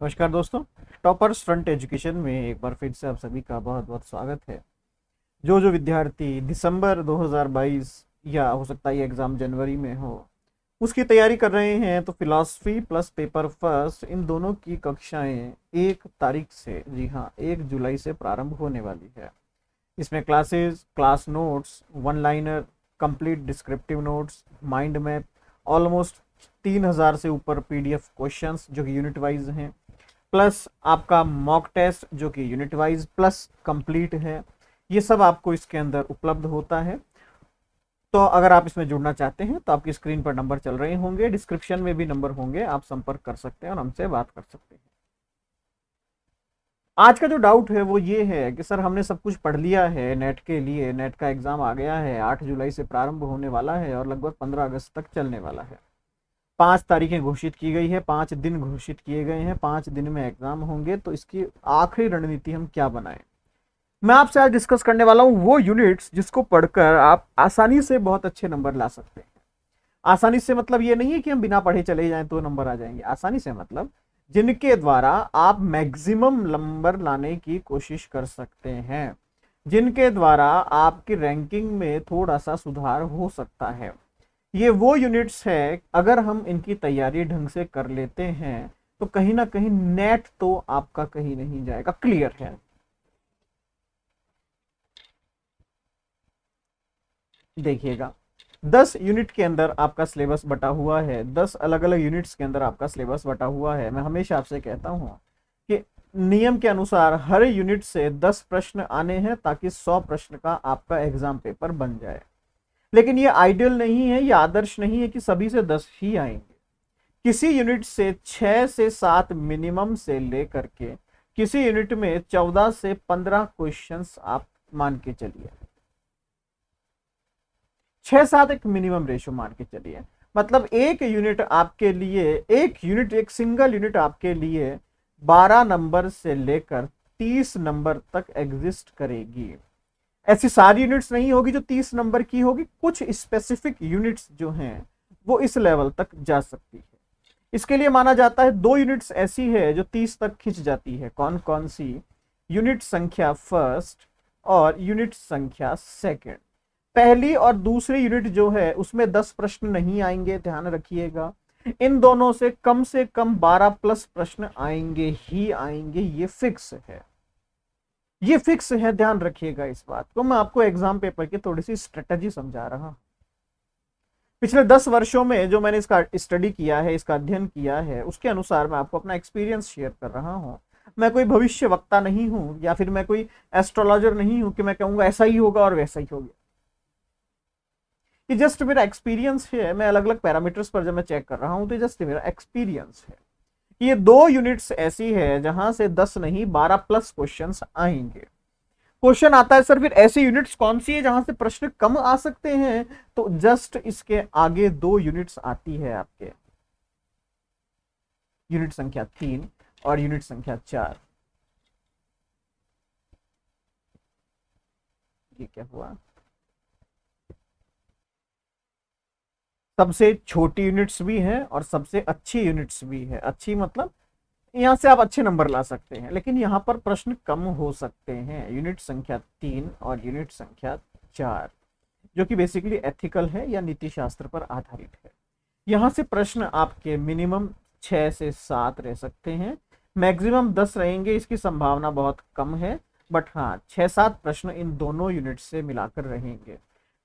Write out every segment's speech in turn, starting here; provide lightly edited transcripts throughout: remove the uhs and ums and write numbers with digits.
नमस्कार दोस्तों। Toppers front education में एक बार फिर से आप सभी का बहुत बहुत स्वागत है। जो जो विद्यार्थी दिसंबर 2022 या हो सकता है ये एग्ज़ाम जनवरी में हो, उसकी तैयारी कर रहे हैं, तो philosophy plus paper first in दोनों की कक्षाएं 1 तारीख से, जी हाँ 1 जुलाई से प्रारंभ होने वाली है। इसमें classes, class notes, one liner, complete descriptive notes, mind map, almost 3000 से ऊपर पीडीएफ क्वेश्चंस जो कि यूनिट वाइज हैं, प्लस आपका मॉक टेस्ट जो कि यूनिट वाइज प्लस कंप्लीट है। ये सब आपको इसके अंदर उपलब्ध होता है। तो अगर आप इसमें जुड़ना चाहते हैं तो आपकी स्क्रीन पर नंबर चल रहे होंगे, डिस्क्रिप्शन में भी नंबर होंगे, आप संपर्क कर सकते हैं और हमसे बात कर सकते हैं। आज का जो डाउट है वो ये है कि सर हमने सब कुछ पढ़ लिया है नेट के लिए, नेट का एग्जाम आ गया है, 8 जुलाई से प्रारंभ होने वाला है और लगभग 15 अगस्त तक चलने वाला है। 5 तारीखें घोषित की गई है, 5 दिन घोषित किए गए हैं, 5 दिन में एग्जाम होंगे, तो इसकी आखिरी रणनीति हम क्या बनाएं। मैं आपसे आज डिस्कस करने वाला हूं वो यूनिट्स जिसको पढ़कर आप आसानी से बहुत अच्छे नंबर ला सकते हैं। आसानी से मतलब ये नहीं है कि हम बिना पढ़े चले जाएं तो नंबर आ जाएंगे। आसानी से मतलब जिनके द्वारा आप मैक्सिमम नंबर लाने की कोशिश कर सकते हैं, जिनके द्वारा आपकी रैंकिंग में थोड़ा सा सुधार हो सकता है। ये वो यूनिट्स है, अगर हम इनकी तैयारी ढंग से कर लेते हैं तो कहीं ना कहीं नेट तो आपका कहीं नहीं जाएगा, क्लियर है। देखिएगा, 10 यूनिट के अंदर आपका सिलेबस बटा हुआ है, 10 अलग अलग यूनिट्स के अंदर आपका सिलेबस बटा हुआ है। मैं हमेशा आपसे कहता हूं कि नियम के अनुसार हर यूनिट से 10 प्रश्न आने हैं ताकि 100 प्रश्न का आपका एग्जाम पेपर बन जाए। लेकिन ये आइडियल नहीं है, ये आदर्श नहीं है कि सभी से 10 ही आएंगे। किसी यूनिट से 6 से 7 मिनिमम से लेकर के किसी यूनिट में 14 से 15 क्वेश्चंस आप मान के चलिए। 6 7 एक मिनिमम रेशो मान के चलिए। मतलब एक यूनिट आपके लिए, एक सिंगल यूनिट आपके लिए 12 नंबर से लेकर 30 नंबर तक एग्जिस्ट करेगी। ऐसी सारी यूनिट्स नहीं होगी जो 30 नंबर की होगी, कुछ स्पेसिफिक यूनिट्स जो हैं वो इस लेवल तक जा सकती है। इसके लिए माना जाता है 2 यूनिट्स ऐसी है जो 30 तक खिंच जाती है। कौन कौन सी? यूनिट संख्या फर्स्ट और यूनिट संख्या सेकंड। पहली और दूसरी यूनिट जो है उसमें 10 प्रश्न नहीं आएंगे, ध्यान रखिएगा। इन दोनों से कम 12 प्लस प्रश्न आएंगे ही आएंगे, ये फिक्स है, ये फिक्स है, ध्यान रखिएगा इस बात को। मैं आपको एग्जाम पेपर की थोड़ी सी स्ट्रेटजी समझा रहा हूं। पिछले 10 वर्षों में जो मैंने इसका स्टडी किया है, इसका अध्ययन किया है, उसके अनुसार मैं आपको अपना एक्सपीरियंस शेयर कर रहा हूं। मैं कोई भविष्य वक्ता नहीं हूं या फिर मैं कोई एस्ट्रोलॉजर नहीं हूं कि मैं कहूंगा ऐसा ही होगा और वैसा ही होगा। ये जस्ट मेरा एक्सपीरियंस है। मैं अलग अलग पैरामीटर्स पर जब मैं चेक कर रहा हूं तो जस्ट मेरा एक्सपीरियंस है। ये 2 यूनिट्स ऐसी है जहां से 10 नहीं 12 प्लस क्वेश्चंस आएंगे। क्वेश्चन आता है सर फिर ऐसी यूनिट्स कौन सी है जहां से प्रश्न कम आ सकते हैं, तो जस्ट इसके आगे 2 यूनिट्स आती है आपके, यूनिट संख्या 3 और यूनिट संख्या 4। ये क्या हुआ? सबसे छोटी यूनिट्स भी हैं और सबसे अच्छी यूनिट्स भी है। अच्छी मतलब यहां से आप अच्छे नंबर ला सकते हैं, लेकिन यहां पर प्रश्न कम हो सकते हैं। यूनिट संख्या 3 और यूनिट संख्या 4 जो कि बेसिकली एथिकल है या नीति शास्त्र पर आधारित है। यहां से प्रश्न आपके मिनिमम 6 से 7 रह सकते हैं, मैक्सिमम 10 रहेंगे, इसकी संभावना बहुत कम है। बट हाँ, 6 7 प्रश्न इन दोनों यूनिट से मिलाकर रहेंगे।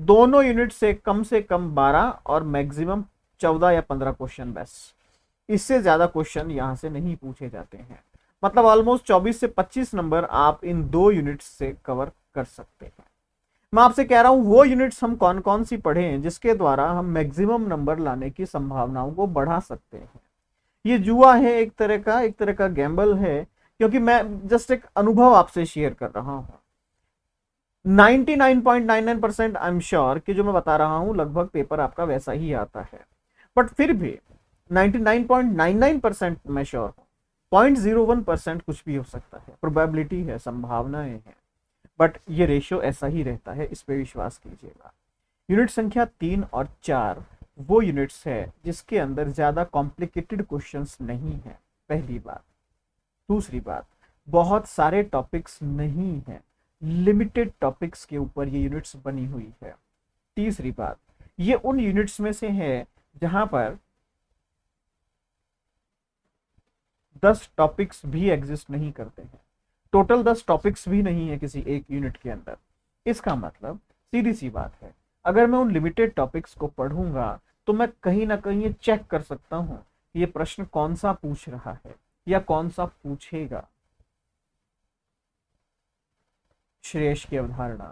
दोनों यूनिट से कम 12 और मैक्सिमम 14 या 15 क्वेश्चन बस। इससे ज्यादा क्वेश्चन यहां से नहीं पूछे जाते हैं। मतलब ऑलमोस्ट 24 से 25 नंबर आप इन 2 यूनिट्स से कवर कर सकते हैं। मैं आपसे कह रहा हूं वो यूनिट्स हम कौन कौन सी पढ़ें जिसके द्वारा हम मैक्सिमम नंबर लाने की संभावनाओं को बढ़ा सकते हैं। ये जुआ है, एक तरह का गैम्बल है, क्योंकि मैं जस्ट एक अनुभव आपसे शेयर कर रहा हूं। 99.99% आई एम श्योर कि जो मैं बता रहा हूं लगभग पेपर आपका वैसा ही आता है। बट फिर भी 99.99% मैं श्योर हूं, 0.01% कुछ भी हो सकता है, प्रोबेबिलिटी है, संभावनाएं हैं। बट ये रेशियो ऐसा ही रहता है, इस पे विश्वास कीजिएगा। यूनिट संख्या 3 और 4 वो यूनिट्स है जिसके अंदर ज्यादा कॉम्प्लिकेटेड क्वेश्चंस नहीं है, पहली बात। दूसरी बात, बहुत सारे टॉपिक्स नहीं हैं, लिमिटेड टॉपिक्स के ऊपर ये यूनिट्स बनी हुई है। तीसरी बात, ये उन यूनिट्स में से है जहां पर 10 टॉपिक्स भी एग्जिस्ट नहीं करते हैं, टोटल 10 टॉपिक्स भी नहीं है किसी एक यूनिट के अंदर। इसका मतलब सीधी सी बात है, अगर मैं उन लिमिटेड टॉपिक्स को पढ़ूंगा तो मैं कहीं ना कहीं ये चेक कर सकता हूं ये प्रश्न कौन सा पूछ रहा है या कौन सा पूछेगा। श्रेयस की अवधारणा,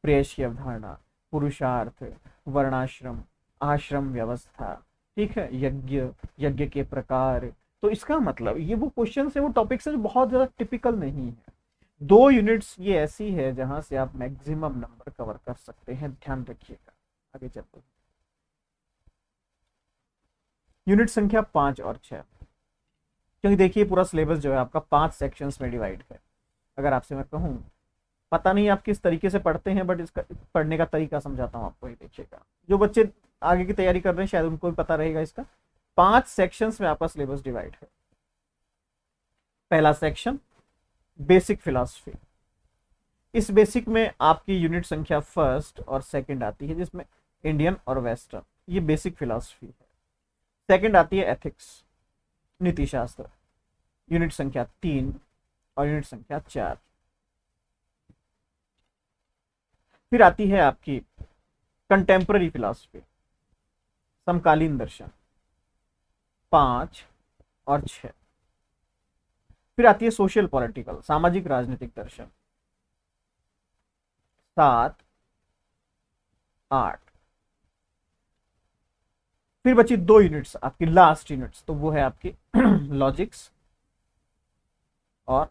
प्रेयस की अवधारणा, पुरुषार्थ, वर्णाश्रम, आश्रम व्यवस्था, ठीक है, यज्ञ, यज्ञ के प्रकार। तो इसका मतलब ये वो क्वेश्चन है, वो टॉपिक्स है जो बहुत ज्यादा टिपिकल नहीं है। 2 यूनिट्स ये ऐसी है जहां से आप मैक्सिमम नंबर कवर कर सकते हैं, ध्यान रखिएगा। आगे चलते हैं, यूनिट संख्या 5 और 6, क्योंकि देखिए पूरा सिलेबस जो है आपका 5 सेक्शंस में डिवाइड है। अगर आपसे मैं कहूँ, पता नहीं आप किस तरीके से पढ़ते हैं, बट इसका पढ़ने का तरीका समझाता हूँ आपको, ये देखिएगा। जो बच्चे आगे की तैयारी कर रहे हैं शायद उनको भी पता रहेगा इसका। 5 सेक्शंस में आपका सिलेबस डिवाइड है। पहला सेक्शन बेसिक फिलॉसफी। इस बेसिक में आपकी यूनिट संख्या 1 और 2 आती है, जिसमें इंडियन और वेस्टर्न, ये बेसिक फिलॉसफी है। सेकंड आती है एथिक्स, नीति शास्त्र, यूनिट संख्या 3 और यूनिट संख्या 4। फिर आती है आपकी कंटेम्पररी फिलॉसफी, समकालीन दर्शन, 5 और 6। फिर आती है सोशल पॉलिटिकल, सामाजिक राजनीतिक दर्शन, 7, 8। फिर बची 2 यूनिट्स आपकी लास्ट यूनिट्स, तो वो है आपकी लॉजिक्स और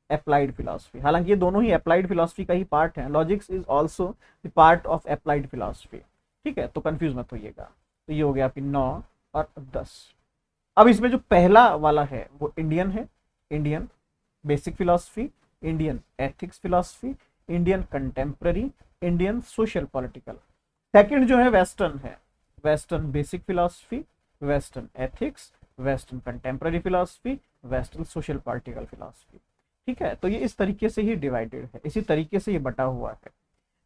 अप्लाइड फिलॉसफी। हालांकि ये दोनों ही अप्लाइड फिलॉसफी का ही पार्ट है, logics is also the part of applied philosophy, ठीक है, तो कंफ्यूज मत होइएगा। तो ये हो गया आपकी 9 और 10। अब इसमें जो पहला वाला है वो इंडियन है, Indian basic philosophy, Indian ethics philosophy, Indian contemporary, Indian social political. Second जो है वेस्टर्न है, western basic philosophy, western ethics, western contemporary philosophy, western social political philosophy, ठीक है। तो ये इस तरीके से ही डिवाइडेड है, इसी तरीके से ये बटा हुआ है।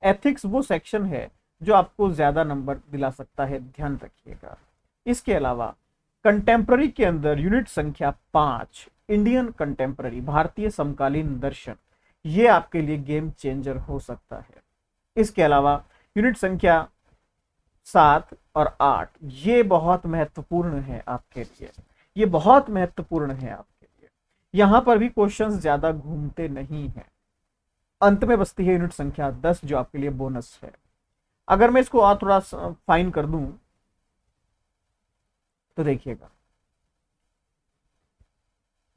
एथिक्स वो सेक्शन है जो आपको ज्यादा नंबर दिला सकता है, ध्यान रखिएगा। इसके अलावा कंटेम्पररी के अंदर यूनिट संख्या 5 इंडियन कंटेम्पररी, भारतीय समकालीन दर्शन, ये आपके लिए गेम चेंजर हो सकता है। इसके अलावा यूनिट संख्या 7 और 8 ये बहुत महत्वपूर्ण है आपके लिए, ये बहुत महत्वपूर्ण है आपके लिए। यहां पर भी क्वेश्चंस ज्यादा घूमते नहीं हैं। अंत में बचती है यूनिट संख्या 10 जो आपके लिए बोनस है। अगर मैं इसको और थोड़ा फाइन कर दूं तो देखिएगा,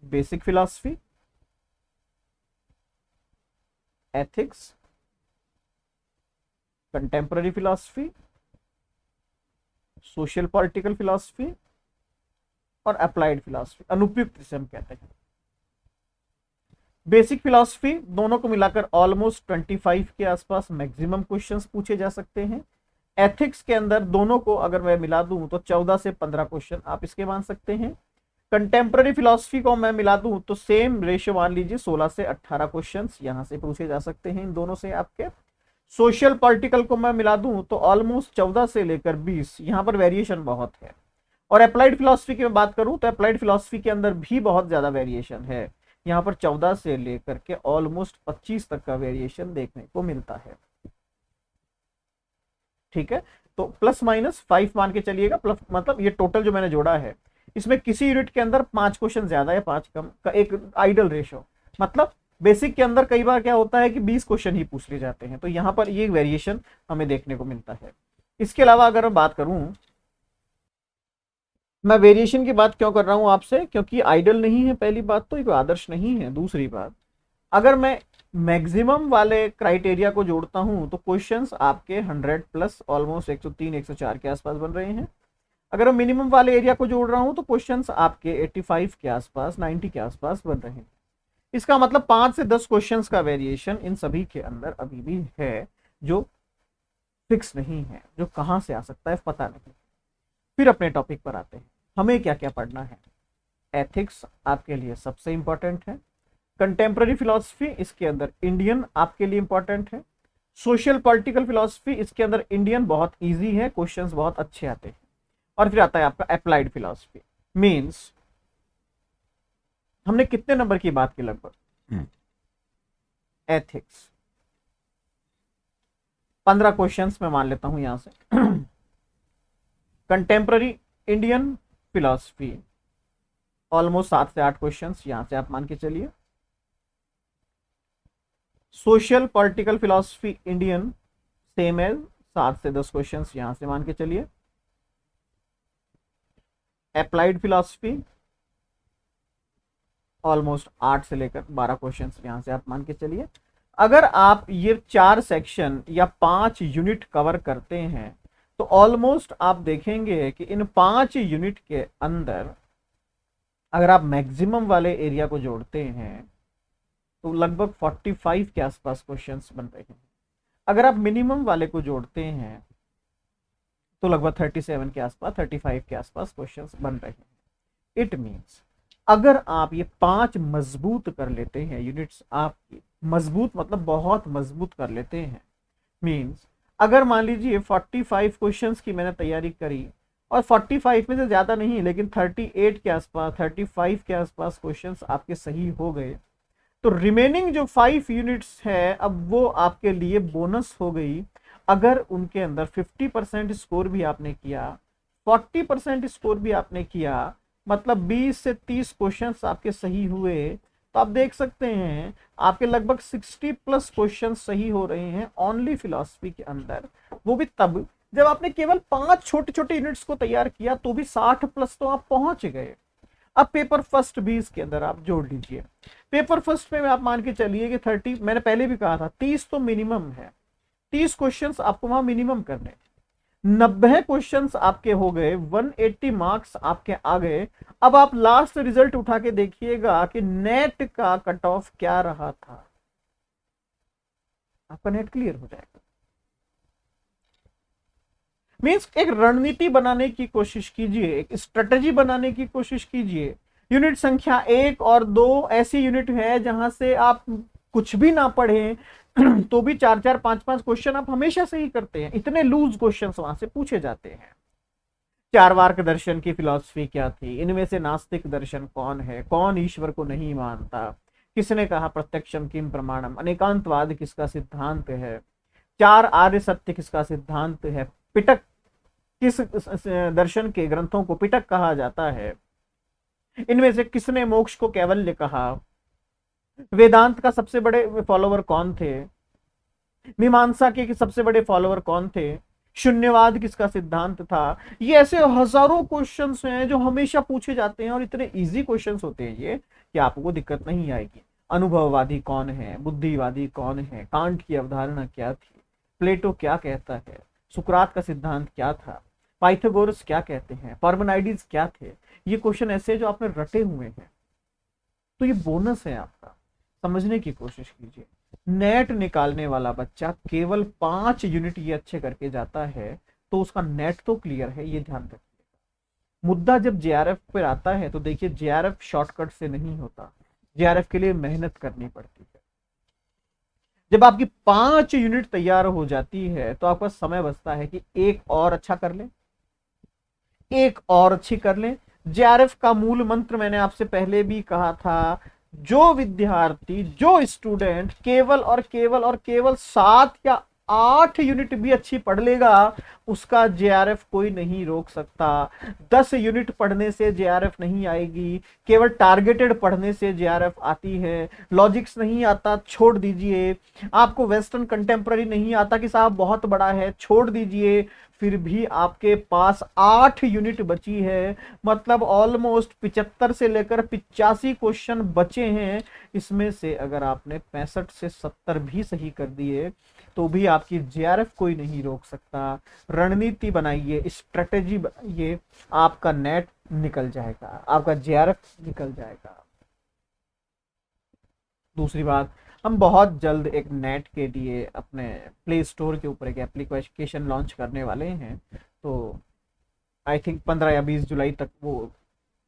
basic philosophy, ethics, contemporary philosophy, social political philosophy और अप्लाइड फिलॉसफी, अनुपयुक्त जिसे हम कहते हैं। बेसिक फिलॉसफी दोनों को मिलाकर ऑलमोस्ट 25 के आसपास मैक्सिमम क्वेश्चंस पूछे जा सकते हैं। एथिक्स के अंदर दोनों को अगर मैं मिला दूं तो 14 से 15 क्वेश्चन आप इसके मान सकते हैं। कंटेम्पररी फिलॉसफी को मैं मिला दूं तो सेम रेशियो मान लीजिए, 16 से 18 क्वेश्चंस यहां से पूछे जा सकते हैं इन दोनों से आपके। सोशल पॉलिटिकल को मैं मिला दूं तो ऑलमोस्ट 14 से लेकर 20, यहां पर वेरिएशन बहुत है। और अप्लाइड फिलॉसफी की मैं बात करूं तो अप्लाइड फिलॉसफी के अंदर भी बहुत ज्यादा वेरिएशन है, यहाँ पर 14 से लेकर के ऑलमोस्ट 25 तक का वेरिएशन देखने को मिलता है, ठीक है। तो प्लस माइनस 5 मान के चलिएगा, प्लस मतलब ये टोटल जो मैंने जोड़ा है इसमें किसी यूनिट के अंदर 5 क्वेश्चन ज्यादा या 5 कम का एक आइडल रेशो, मतलब बेसिक के अंदर कई बार क्या होता है कि 20 क्वेश्चन ही पूछ लिए जाते हैं, तो यहाँ पर ये वेरिएशन हमें देखने को मिलता है। इसके अलावा अगर मैं बात करूं, मैं वेरिएशन की बात क्यों कर रहा हूं आपसे, क्योंकि आइडल नहीं है, पहली बात तो एक आदर्श नहीं है। दूसरी बात, अगर मैं मैक्सिमम वाले क्राइटेरिया को जोड़ता हूं तो क्वेश्चंस आपके 100 प्लस ऑलमोस्ट 103 104 के आसपास बन रहे हैं। अगर मैं मिनिमम वाले एरिया को जोड़ रहा हूं तो क्वेश्चंस आपके 85 के आसपास 90 के आसपास बन रहे हैं। इसका मतलब 5 से 10 क्वेश्चंस का वेरिएशन इन सभी के अंदर अभी भी है, जो फिक्स नहीं है, जो कहां से आ सकता है पता नहीं। फिर अपने टॉपिक पर आते हैं, हमें क्या क्या पढ़ना है। एथिक्स आपके लिए सबसे इंपॉर्टेंट है, कंटेम्प्ररी फिलॉसफी, इसके अंदर इंडियन आपके लिए इंपॉर्टेंट है। सोशल पॉलिटिकल फिलॉसफी, इसके अंदर इंडियन बहुत इजी है, क्वेश्चंस बहुत अच्छे आते हैं। और फिर आता है आपका अप्लाइड फिलॉसफी, मींस हमने कितने नंबर की बात की लगभग, एथिक्स 15 क्वेश्चंस मैं मान लेता हूं यहां से। कंटेम्प्ररी इंडियन फिलॉसफी ऑलमोस्ट 7 से 8 क्वेश्चंस यहां से आप मान के चलिए। Social political philosophy Indian same as 7 से 10 क्वेश्चंस यहां से मान के चलिए। अप्लाइड फिलॉसफी ऑलमोस्ट 8 से लेकर 12 क्वेश्चंस यहां से आप मान के चलिए। अगर आप ये 4 सेक्शन या 5 यूनिट कवर करते हैं तो ऑलमोस्ट आप देखेंगे कि इन 5 यूनिट के अंदर अगर आप मैक्सिमम वाले एरिया को जोड़ते हैं तो लगभग 45 के आसपास क्वेश्चंस बन रहे हैं। अगर आप मिनिमम वाले को जोड़ते हैं तो लगभग 37 के आसपास, 35 के आसपास क्वेश्चंस बन रहे हैं। इट मींस अगर आप ये 5 मजबूत कर लेते हैं यूनिट्स, आपकी मजबूत मतलब बहुत मजबूत कर लेते हैं, मींस अगर मान लीजिए 45 क्वेश्चंस की मैंने तैयारी करी और 45 में से ज्यादा नहीं लेकिन 38 के आसपास, 35 के आसपास क्वेश्चंस आपके सही हो गए, तो रिमेनिंग जो 5 यूनिट्स है अब वो आपके लिए बोनस हो गई। अगर उनके अंदर 50% स्कोर भी आपने किया, 40% स्कोर भी आपने किया, मतलब 20 से 30 क्वेश्चंस आपके सही हुए, तो आप देख सकते हैं आपके लगभग 60 प्लस क्वेश्चन सही हो रहे हैं ओनली फिलॉसफी के अंदर। वो भी तब जब आपने केवल 5 छोटे छोटे यूनिट्स को तैयार किया, तो भी 60 प्लस तो आप पहुंच गए। अब पेपर फर्स्ट भी इसके अंदर आप जोड़ लीजिए। पेपर फर्स्ट में आप मान के चलिए कि 30, मैंने पहले भी कहा था 30 तो मिनिमम है, 30 क्वेश्चंस आपको वहां मिनिमम करने, 90 क्वेश्चंस आपके हो गए, 180 मार्क्स आपके आ गए। अब आप लास्ट रिजल्ट उठा के देखिएगा कि नेट का कट ऑफ क्या रहा था, आपका नेट क्लियर हो जाएगा। मींस एक रणनीति बनाने की कोशिश कीजिए, एक स्ट्रेटेजी बनाने की कोशिश कीजिए। यूनिट संख्या 1 और 2 ऐसी यूनिट है जहां से आप कुछ भी ना पढ़े तो भी 4-4, 5-5 क्वेश्चन आप हमेशा से ही करते हैं। इतने लूज क्वेश्चन वहां से पूछे जाते हैं। चारवाक दर्शन की फिलॉसफी क्या थी, इनमें से नास्तिक दर्शन कौन है, कौन ईश्वर को नहीं मानता, किसने कहा प्रत्यक्षम किम प्रमाणम, अनेकांतवाद किसका सिद्धांत है, 4 आर्य सत्य किसका सिद्धांत है, पिटक किस दर्शन के ग्रंथों को पिटक कहा जाता है, इनमें से किसने मोक्ष को कैवल्य कहा, वेदांत का सबसे बड़े फॉलोवर कौन थे, मीमांसा के सबसे बड़े फॉलोवर कौन थे, शून्यवाद किसका सिद्धांत था। ये ऐसे हजारों क्वेश्चंस हैं जो हमेशा पूछे जाते हैं और इतने इजी क्वेश्चंस होते हैं ये कि आपको दिक्कत नहीं आएगी। अनुभववादी कौन है, बुद्धिवादी कौन है, कांट की अवधारणा क्या थी, प्लेटो क्या कहता है, सुकरात का सिद्धांत क्या था, पाइथागोरस क्या कहते हैं, पार्मेनाइड्स क्या थे। ये क्वेश्चन ऐसे जो आपने रटे हुए हैं, तो ये बोनस है आपका, समझने की कोशिश कीजिए। नेट निकालने वाला बच्चा केवल 5 यूनिट ये अच्छे करके जाता है तो उसका नेट तो क्लियर है, ये ध्यान रखिए। मुद्दा जब जेआरएफ पर आता है तो देखिए जेआरएफ शॉर्टकट से नहीं होता, जेआरएफ के लिए मेहनत करनी पड़ती है। जब आपकी 5 यूनिट तैयार हो जाती है तो आपका समय बचता है कि एक और अच्छा कर ले, एक और अच्छी कर ले। जेआरएफ का मूल मंत्र मैंने आपसे पहले भी कहा था, जो विद्यार्थी, जो स्टूडेंट केवल और केवल और केवल 7 या 8 यूनिट भी अच्छी पढ़ लेगा उसका जेआरएफ कोई नहीं रोक सकता। 10 यूनिट पढ़ने से जेआरएफ नहीं आएगी, केवल टारगेटेड पढ़ने से जेआरएफ आती है। लॉजिक्स नहीं आता, छोड़ दीजिए। आपको वेस्टर्न कंटेम्प्ररी नहीं आता कि साहब बहुत बड़ा है, छोड़ दीजिए। फिर भी आपके पास 8 यूनिट बची है, मतलब ऑलमोस्ट 75 से लेकर 85 क्वेश्चन बचे हैं। इसमें से अगर आपने 65 से 70 भी सही कर दिए तो भी आपकी जेआरएफ कोई नहीं रोक सकता। रणनीति बनाइए, स्ट्रेटेजी बनाइए, आपका नेट निकल जाएगा, आपका जेआरएफ निकल जाएगा। दूसरी बात, हम बहुत जल्द एक नेट के लिए अपने प्ले स्टोर के ऊपर एक एप्लीकेशन लॉन्च करने वाले हैं, तो आई थिंक 15 या 20 जुलाई तक वो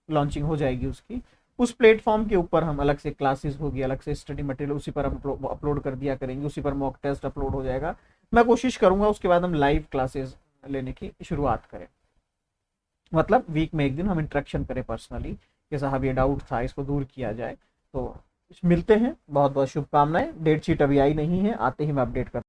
लॉन्चिंग हो जाएगी उसकी। उस प्लेटफॉर्म के ऊपर हम अलग से क्लासेस होगी, अलग से स्टडी मटेरियल उसी पर हम अपलोड कर दिया करेंगे, उसी पर मॉक टेस्ट अपलोड हो जाएगा। मैं कोशिश करूंगा उसके बाद हम लाइव क्लासेस लेने की शुरुआत करें, मतलब वीक में एक दिन हम इंटरेक्शन करें पर्सनली कि साहब ये डाउट था इसको दूर किया जाए। तो मिलते हैं, बहुत बहुत शुभकामनाएं। डेट शीट अभी आई नहीं है, आते ही मैं अपडेट कर